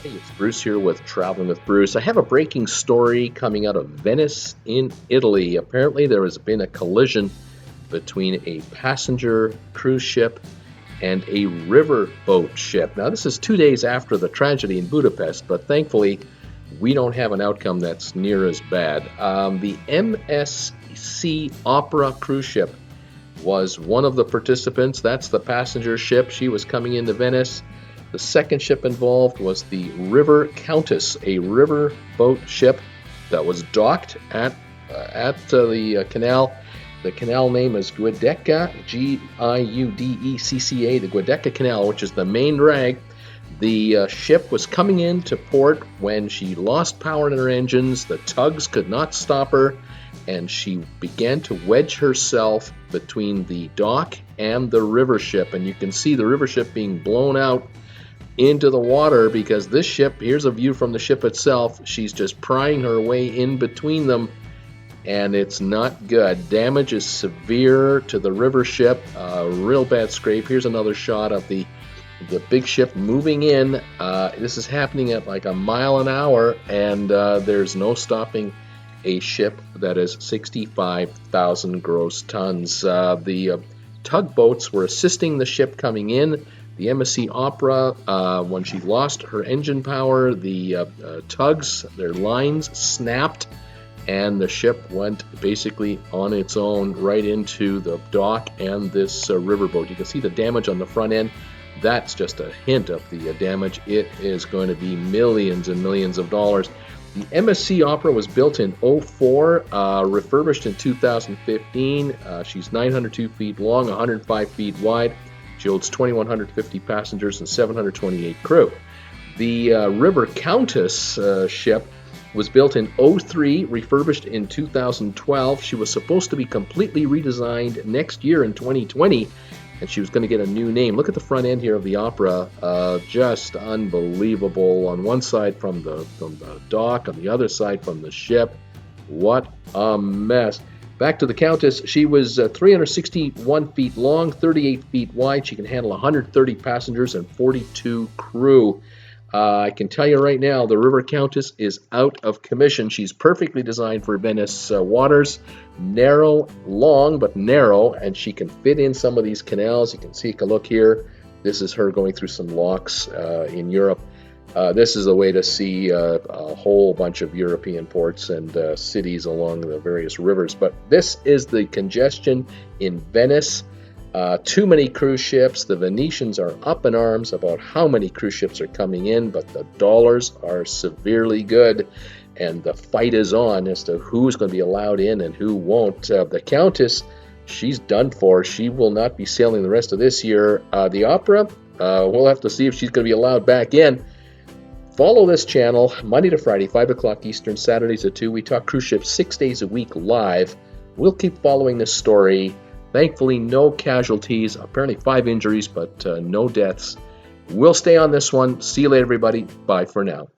Hey, it's Bruce here with Traveling with Bruce. I have a breaking story coming out of Venice in Italy. Apparently, there has been a collision between a passenger cruise ship and a riverboat ship. Now, this is 2 days after the tragedy in Budapest, but thankfully, we don't have an outcome that's near as bad. The MSC Opera cruise ship was one of the participants. That's the passenger ship. She was coming into Venice. The second ship involved was the River Countess, a river boat ship that was docked at the canal. The canal name is Giudecca, Giudecca, the Giudecca Canal, which is the main drag. The ship was coming into port when she lost power in her engines. The tugs could not stop her, and she began to wedge herself between the dock and the river ship. And you can see the river ship being blown out into the water because this ship, here's a view from the ship itself, she's just prying her way in between them, and it's not good. Damage is severe to the river ship, real bad scrape. Here's another shot of the big ship moving in. This is happening at like a mile an hour, and there's no stopping a ship that is 65,000 gross tons. The tugboats were assisting the ship coming in. The MSC Opera, when she lost her engine power, the tugs, their lines snapped, and the ship went basically on its own right into the dock and this riverboat. You can see the damage on the front end. That's just a hint of the damage. It is going to be millions and millions of dollars. The MSC Opera was built in 2004, refurbished in 2015. She's 902 feet long, 105 feet wide. She holds 2,150 passengers and 728 crew. The River Countess ship was built in 2003, refurbished in 2012. She was supposed to be completely redesigned next year in 2020, and she was going to get a new name. Look at the front end here of the Opera, just unbelievable. On one side from the dock, on the other side from the ship. What a mess. Back to the Countess, she was 361 feet long, 38 feet wide. She can handle 130 passengers and 42 crew. I can tell you right now, the River Countess is out of commission. She's perfectly designed for Venice waters. Narrow, long, but narrow, and she can fit in some of these canals. You can take a look here. This is her going through some locks in Europe. This is a way to see a whole bunch of European ports and cities along the various rivers. But this is the congestion in Venice. Too many cruise ships. The Venetians are up in arms about how many cruise ships are coming in, but the dollars are severely good, and the fight is on as to who's going to be allowed in and who won't. The Countess, she's done for. She will not be sailing the rest of this year. The Opera, we'll have to see if she's going to be allowed back in. Follow this channel Monday to Friday, 5 o'clock Eastern, Saturdays at 2. We talk cruise ships 6 days a week live. We'll keep following this story. Thankfully, no casualties. Apparently 5 injuries, but no deaths. We'll stay on this one. See you later, everybody. Bye for now.